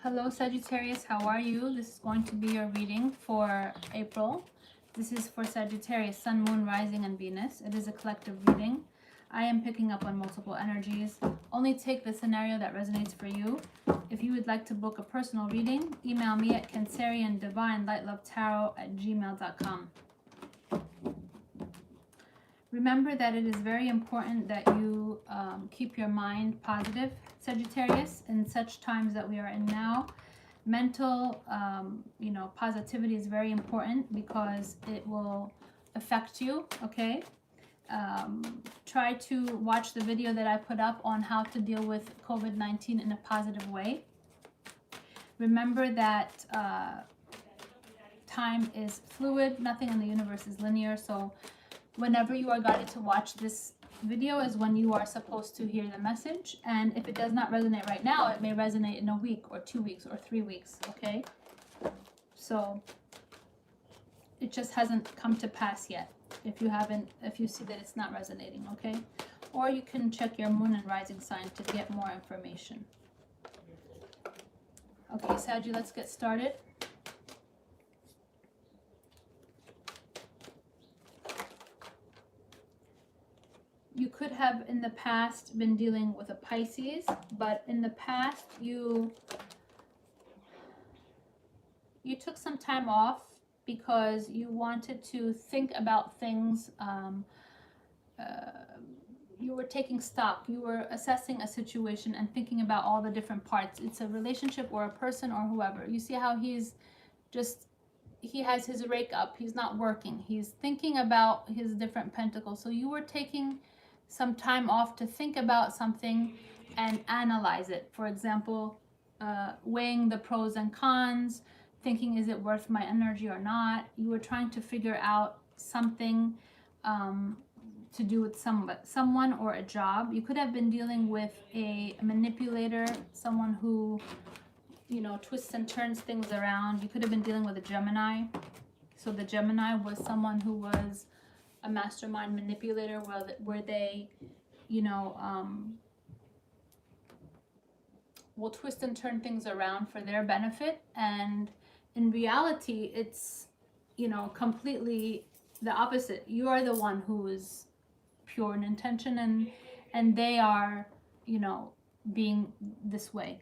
Hello Sagittarius, how are you? This is going to be your reading for April. This is for Sagittarius, Sun, Moon, Rising, and Venus. It is a collective reading. I am picking up on multiple energies. Only take the scenario that resonates for you. If you would like to book a personal reading, email me at canceriandivinelightlovetarot@gmail.com. Remember that it is very important that you keep your mind positive, Sagittarius, in such times that we are in now. Mental, positivity is very important because it will affect you, okay? Try to watch the video that I put up on how to deal with COVID-19 in a positive way. Remember that time is fluid. Nothing in the universe is linear, so whenever you are guided to watch this video is when you are supposed to hear the message. And if it does not resonate right now, it may resonate in a week or 2 weeks or 3 weeks, okay? So it just hasn't come to pass yet if you see that it's not resonating, okay? Or you can check your moon and rising sign to get more information. Okay, Saggy, let's get started. You could have in the past been dealing with a Pisces, but in the past you took some time off because you wanted to think about things. You were taking stock. You were assessing a situation and thinking about all the different parts. It's a relationship or a person or whoever. You see how he has his rake up. He's not working. He's thinking about his different pentacles. So you were taking some time off to think about something and analyze it. For example, weighing the pros and cons, thinking, is it worth my energy or not? You were trying to figure out something to do with someone or a job. You could have been dealing with a manipulator, someone who, twists and turns things around. You could have been dealing with a Gemini. So the Gemini was someone who was a mastermind manipulator where they, will twist and turn things around for their benefit. And in reality, it's, completely the opposite. You are the one who is pure in intention and they are, being this way.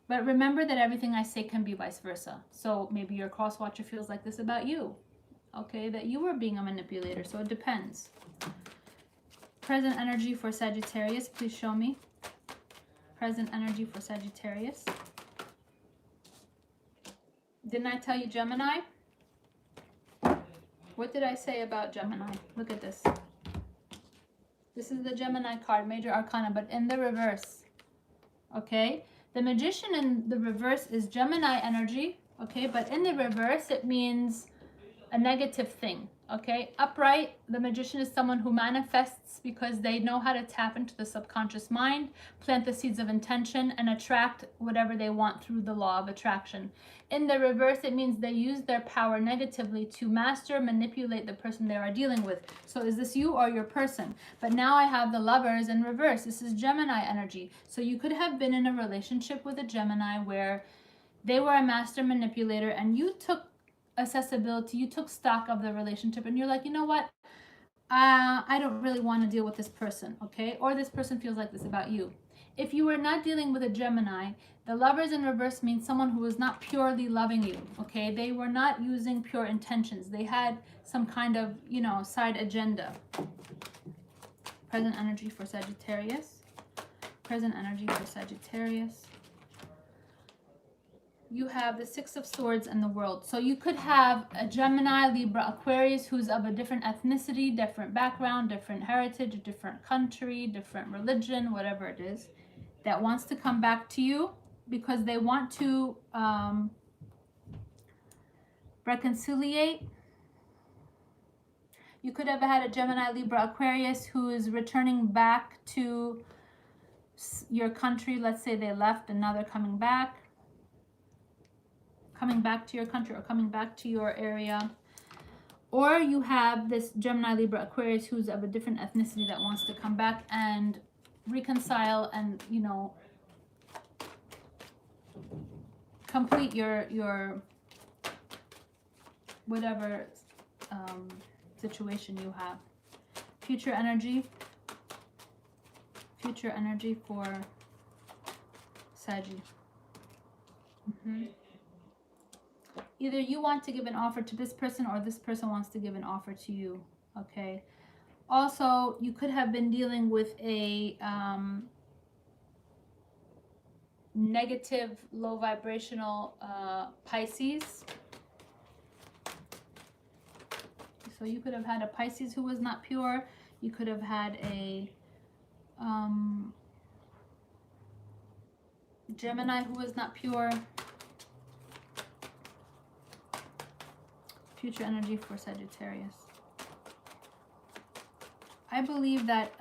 But remember that everything I say can be vice versa. So maybe your cross watcher feels like this about you. Okay, that you were being a manipulator, so it depends. Present energy for Sagittarius, please show me. Present energy for Sagittarius. Didn't I tell you Gemini? What did I say about Gemini? Look at this. This is the Gemini card, Major Arcana, but in the reverse. Okay, the Magician in the reverse is Gemini energy. Okay, but in the reverse, it means a negative thing. Okay, upright, the Magician is someone who manifests because they know how to tap into the subconscious mind, plant the seeds of intention, and attract whatever they want through the law of attraction. In the reverse, it means they use their power negatively to master, manipulate the person they are dealing with. So is this you or your person? But now I have the Lovers in reverse. This is Gemini energy. So you could have been in a relationship with a Gemini where they were a master manipulator and you took accessibility, you took stock of the relationship and you're like, you know what, I don't really want to deal with this person, okay? Or this person feels like this about you. If you were not dealing with a Gemini, the Lovers in reverse means someone who was not purely loving you, okay? They were not using pure intentions. They had some kind of, side agenda. Present energy for Sagittarius. Present energy for Sagittarius. You have the Six of Swords and the World. So you could have a Gemini, Libra, Aquarius who's of a different ethnicity, different background, different heritage, a different country, different religion, whatever it is, that wants to come back to you because they want to reconciliate. You could have had a Gemini, Libra, Aquarius who is returning back to your country. Let's say they left and now they're coming back to your country or coming back to your area. Or you have this Gemini, Libra, Aquarius who's of a different ethnicity that wants to come back and reconcile and, complete your whatever situation you have. Future energy for Saggy. Either you want to give an offer to this person or this person wants to give an offer to you. Okay. Also, you could have been dealing with a negative, low vibrational Pisces. So you could have had a Pisces who was not pure. You could have had a Gemini who was not pure. Future energy for Sagittarius. I believe that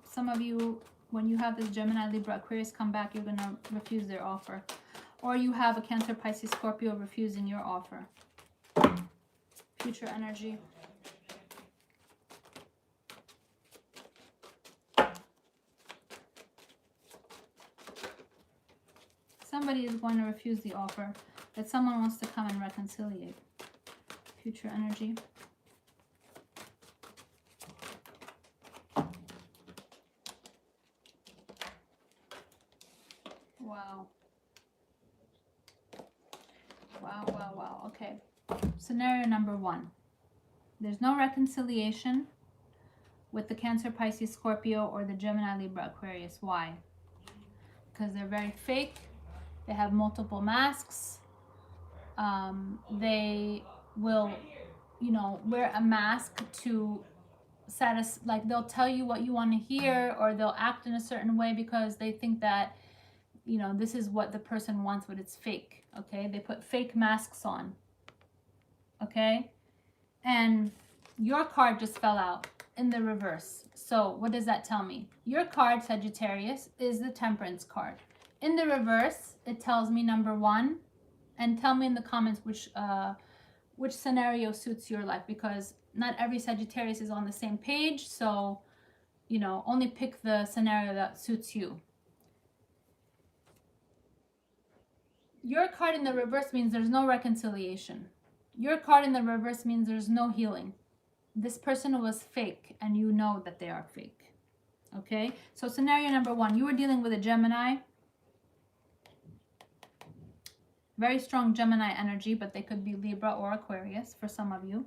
some of you, when you have this Gemini, Libra, Aquarius come back, you're going to refuse their offer. Or you have a Cancer, Pisces, Scorpio refusing your offer. Future energy. Somebody is going to refuse the offer that someone wants to come and reconciliate. Future energy. Wow. Wow. Okay. Scenario number 1. There's no reconciliation with the Cancer, Pisces, Scorpio, or the Gemini, Libra, Aquarius. Why? Because they're very fake. They have multiple masks. They will, wear a mask to satisfy, like they'll tell you what you want to hear, or they'll act in a certain way because they think that, this is what the person wants, but it's fake. Okay, they put fake masks on. Okay, and your card just fell out in the reverse. So what does that tell me? Your card, Sagittarius, is the Temperance card. In the reverse, it tells me number 1, and tell me in the comments which scenario suits your life, because not every Sagittarius is on the same page. So, only pick the scenario that suits you. Your card in the reverse means there's no reconciliation. Your card in the reverse means there's no healing. This person was fake, and you know that they are fake. Okay? So scenario number 1, you were dealing with a Gemini. Very strong Gemini energy, but they could be Libra or Aquarius for some of you,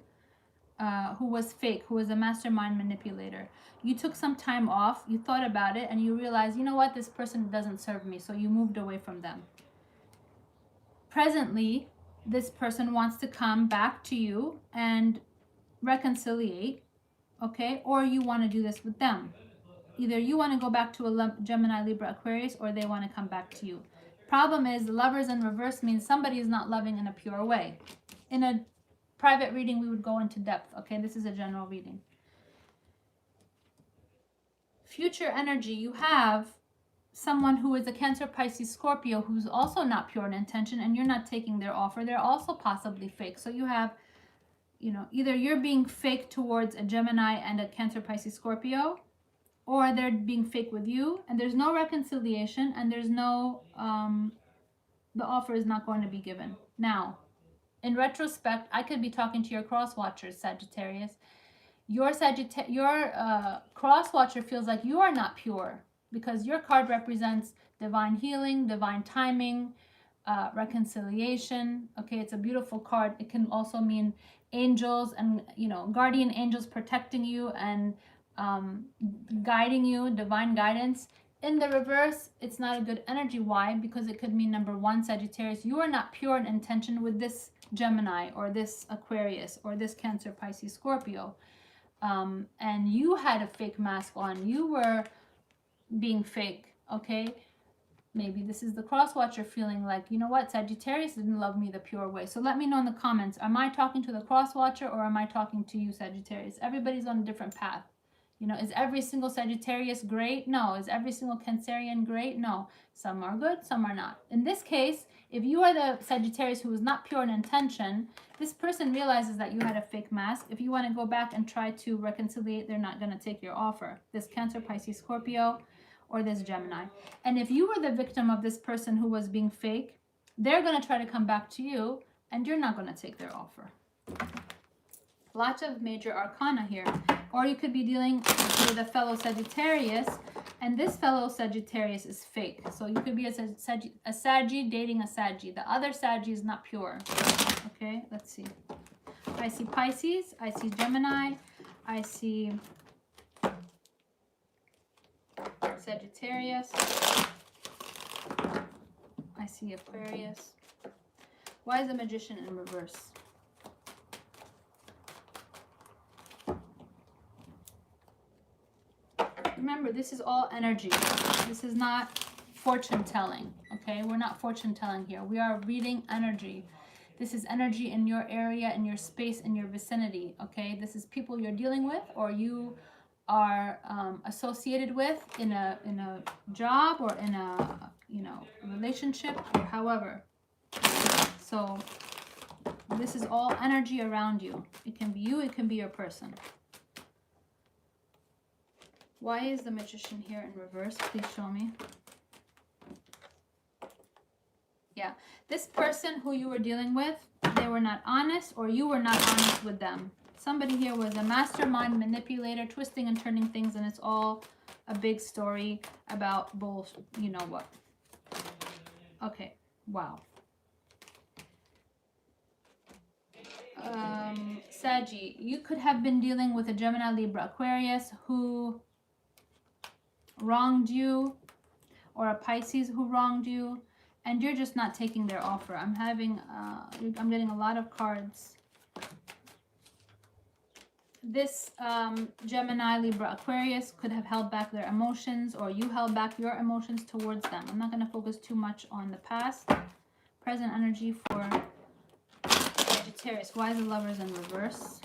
who was fake, who was a mastermind manipulator. You took some time off, you thought about it, and you realized, you know what, this person doesn't serve me, so you moved away from them. Presently, this person wants to come back to you and reconciliate, okay? Or you want to do this with them. Either you want to go back to a Gemini, Libra, Aquarius, or they want to come back to you. Problem is, Lovers in reverse means somebody is not loving in a pure way. In a private reading, we would go into depth. Okay, this is a general reading. Future energy, you have someone who is a Cancer, Pisces, Scorpio, who's also not pure in intention, and you're not taking their offer. They're also possibly fake. So you have, either you're being fake towards a Gemini and a Cancer, Pisces, Scorpio, or they're being fake with you, and there's no reconciliation, and there's no, the offer is not going to be given. Now, in retrospect, I could be talking to your cross watchers, Sagittarius. Your cross watcher feels like you are not pure, because your card represents divine healing, divine timing, reconciliation. Okay, it's a beautiful card. It can also mean angels and, guardian angels protecting you and guiding you, divine guidance. In the reverse, it's not a good energy. Why? Because it could mean, number 1, Sagittarius, you are not pure in intention with this Gemini or this Aquarius or this Cancer, Pisces, Scorpio. And you had a fake mask on. You were being fake, okay? Maybe this is the cross watcher feeling like, you know what, Sagittarius didn't love me the pure way. So let me know in the comments, am I talking to the cross watcher or am I talking to you, Sagittarius? Everybody's on a different path. Is every single Sagittarius great? No. Is every single Cancerian great? No. Some are good, some are not. In this case, if you are the Sagittarius who is not pure in intention, this person realizes that you had a fake mask. If you want to go back and try to reconciliate, they're not going to take your offer. This Cancer, Pisces, Scorpio, or this Gemini. And if you were the victim of this person who was being fake, they're going to try to come back to you, and you're not going to take their offer. Lots of major arcana here. Or you could be dealing with a fellow Sagittarius, and this fellow Sagittarius is fake. So you could be a Saggy dating a Saggy. The other Saggy is not pure. Okay, let's see. I see Pisces, I see Gemini, I see Sagittarius, I see Aquarius. Why is the Magician in reverse? Remember, this is all energy. This is not fortune telling, okay? We're not fortune telling here. We are reading energy. This is energy in your area, in your space, in your vicinity, okay? This is people you're dealing with, or you are associated with in a job, or in a, you know, relationship, or however. So this is all energy around you. It can be you, it can be your person. Why is the Magician here in reverse? Please show me. Yeah, this person who you were dealing with, they were not honest, or you were not honest with them. Somebody here was a mastermind manipulator, twisting and turning things, and it's all a big story about bullshit, you know what. Okay, wow. Saggy, you could have been dealing with a Gemini, Libra, Aquarius who wronged you, or a Pisces who wronged you, and you're just not taking their offer. I'm getting a lot of cards. This Gemini, Libra, Aquarius could have held back their emotions, or you held back your emotions towards them. I'm not going to focus too much on the past. Present energy for Sagittarius. Why is the Lovers in reverse?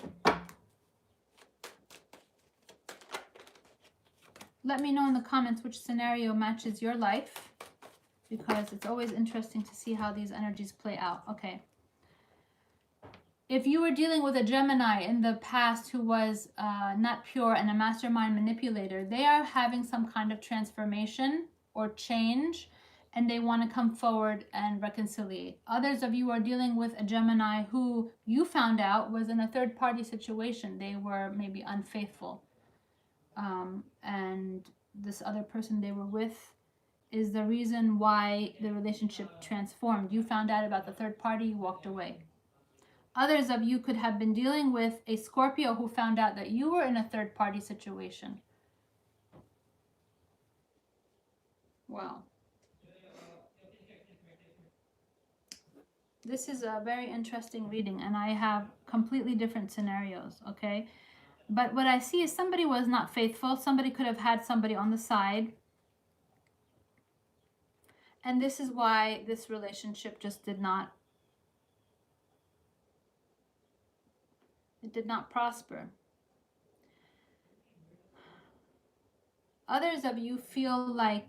Let me know in the comments which scenario matches your life, because it's always interesting to see how these energies play out. Okay. If you were dealing with a Gemini in the past who was not pure and a mastermind manipulator, they are having some kind of transformation or change, and they want to come forward and reconciliate. Others of you are dealing with a Gemini who you found out was in a third-party situation. They were maybe unfaithful. And this other person they were with is the reason why the relationship transformed. You found out about the third party, you walked away. Others of you could have been dealing with a Scorpio who found out that you were in a third party situation. Wow. This is a very interesting reading, and I have completely different scenarios, okay? But what I see is somebody was not faithful. Somebody could have had somebody on the side. And this is why this relationship just did not prosper. Others of you feel like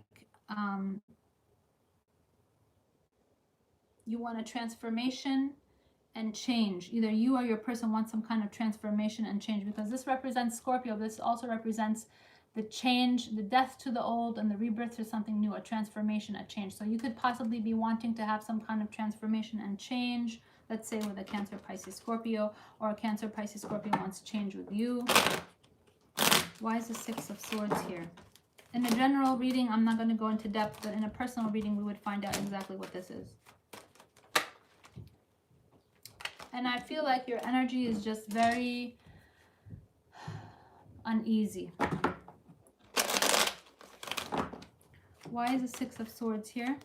you want a transformation and change. Either you or your person wants some kind of transformation and change, because this represents Scorpio. This also represents the change, the death to the old and the rebirth to something new, a transformation, a change. So you could possibly be wanting to have some kind of transformation and change, let's say with a Cancer, Pisces, Scorpio, or a Cancer, Pisces, Scorpio wants change with you. Why is the Six of Swords here? In a general reading, I'm not going to go into depth, but in a personal reading, we would find out exactly what this is. And I feel like your energy is just very uneasy. Why is the Six of Swords here?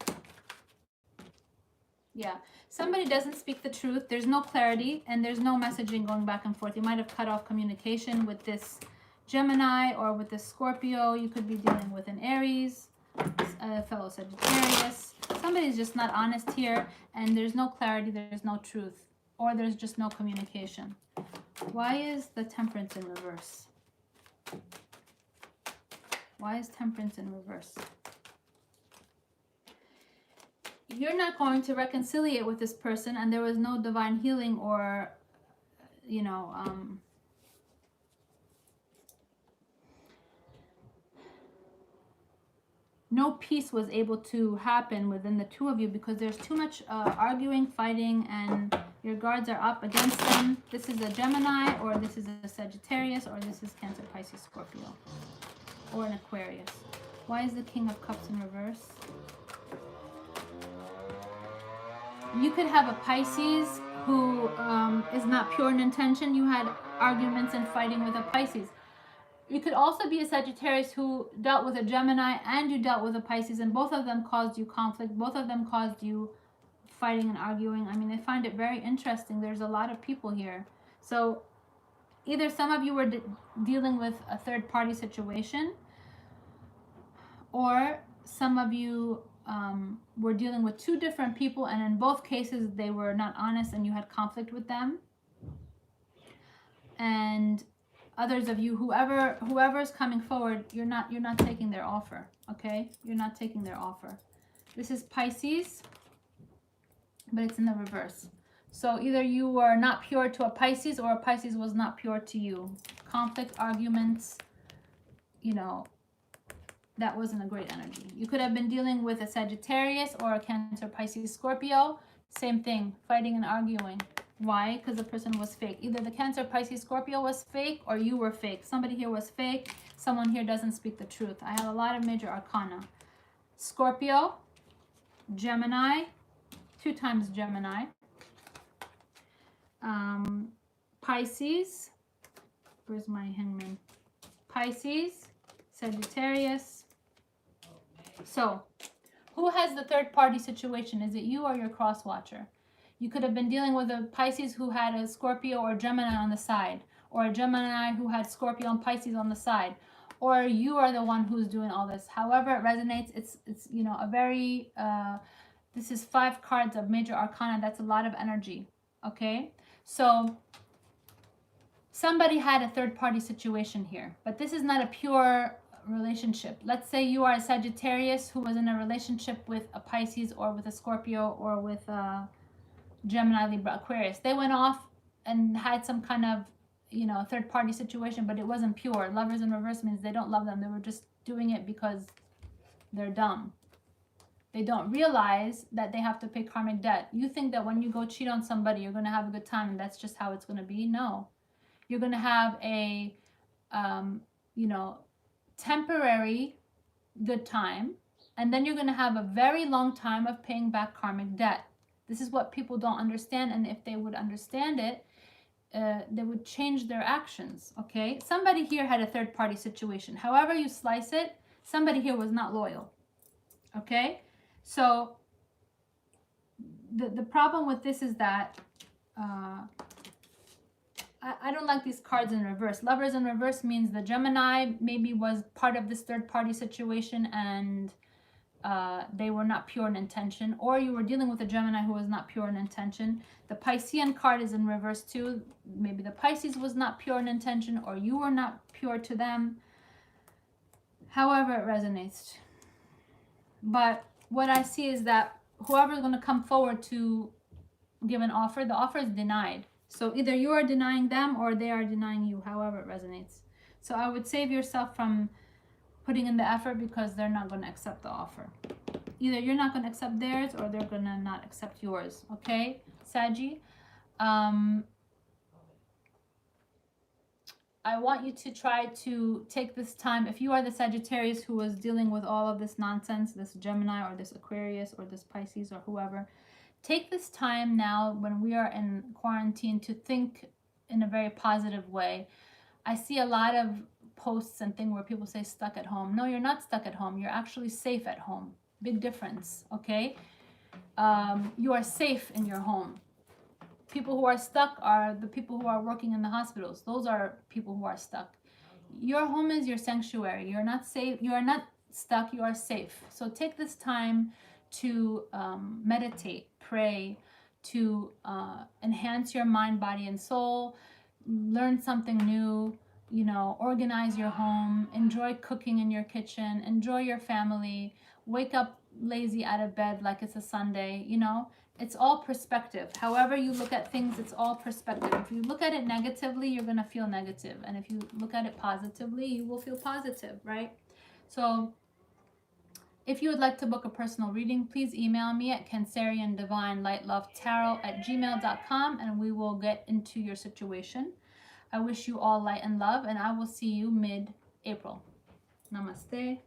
Yeah, somebody doesn't speak the truth. There's no clarity, and there's no messaging going back and forth. You might have cut off communication with this Gemini or with this Scorpio. You could be dealing with an Aries, a fellow Sagittarius. Somebody's just not honest here, and there's no clarity, there's no truth, or there's just no communication. Why is the Temperance in reverse? Why is Temperance in reverse? You're not going to reconciliate with this person, and there was no divine healing or, you know, no peace was able to happen within the two of you because there's too much arguing, fighting, and your guards are up against them. This is a Gemini, or this is a Sagittarius, or this is Cancer, Pisces, Scorpio, or an Aquarius. Why is the King of Cups in reverse? You could have a Pisces who is not pure in intention. You had arguments and fighting with a Pisces. You could also be a Sagittarius who dealt with a Gemini and you dealt with a Pisces, and both of them caused you conflict. Both of them caused you fighting and arguing. I mean, I find it very interesting. There's a lot of people here. So either some of you were dealing with a third-party situation, or some of you were dealing with two different people, and in both cases they were not honest and you had conflict with them. And others of you, whoever's coming forward, you're not taking their offer, okay? You're not taking their offer. This is Pisces, but it's in the reverse. So either you were not pure to a Pisces, or a Pisces was not pure to you. Conflict, arguments, you know, that wasn't a great energy. You could have been dealing with a Sagittarius or a Cancer, Pisces, Scorpio. Same thing, fighting and arguing. Why? Because the person was fake. Either the Cancer, Pisces, Scorpio was fake, or you were fake. Somebody here was fake. Someone here doesn't speak the truth. I have a lot of major arcana. Scorpio, Gemini, 2 times Gemini. Pisces, where's my hangman? Pisces, Sagittarius. So, who has the third party situation? Is it you or your cross watcher? You could have been dealing with a Pisces who had a Scorpio or Gemini on the side, or a Gemini who had Scorpio and Pisces on the side, or you are the one who's doing all this. However it resonates, it's you know, a very this is 5 cards of major arcana. That's a lot of energy. Okay, so somebody had a third party situation here, but this is not a pure relationship. Let's say you are a Sagittarius who was in a relationship with a Pisces, or with a Scorpio, or with a Gemini, Libra, Aquarius. They went off and had some kind of, you know, third party situation, but it wasn't pure. Lovers in reverse means they don't love them. They were just doing it because they're dumb. They don't realize that they have to pay karmic debt. You think that when you go cheat on somebody, you're going to have a good time and that's just how it's going to be. No. You're going to have a, you know, temporary good time, and then you're going to have a very long time of paying back karmic debt. This is what people don't understand, and if they would understand it, they would change their actions, okay? Somebody here had a third-party situation. However you slice it, somebody here was not loyal, okay? So the problem with this is that I don't like these cards in reverse. Lovers in reverse means the Gemini maybe was part of this third-party situation, and they were not pure in intention, or you were dealing with a Gemini who was not pure in intention. The Piscean card is in reverse too. Maybe the Pisces was not pure in intention, or you were not pure to them. However it resonates. But what I see is that whoever is going to come forward to give an offer, the offer is denied. So either you are denying them or they are denying you, however it resonates. So I would save yourself from putting in the effort, because they're not going to accept the offer. Either you're not going to accept theirs, or they're going to not accept yours. Okay, Saggy? I want you to try to take this time. If you are the Sagittarius who was dealing with all of this nonsense, this Gemini or this Aquarius or this Pisces or whoever, take this time now when we are in quarantine to think in a very positive way. I see a lot of posts and things where people say stuck at home. No, you're not stuck at home. You're actually safe at home. Big difference, okay? You are safe in your home. People who are stuck are the people who are working in the hospitals. Those are people who are stuck. Your home is your sanctuary. You're not safe. You are not stuck. You are safe. So take this time to meditate, pray, to enhance your mind, body, and soul, learn something new, you know, organize your home, enjoy cooking in your kitchen, enjoy your family, wake up lazy out of bed like it's a Sunday, you know. It's all perspective. However you look at things, it's all perspective. If you look at it negatively, you're going to feel negative. And if you look at it positively, you will feel positive, right? So If you would like to book a personal reading, please email me at canceriandivinelightlovetarot@gmail.com and we will get into your situation. I wish you all light and love, and I will see you mid-April. Namaste.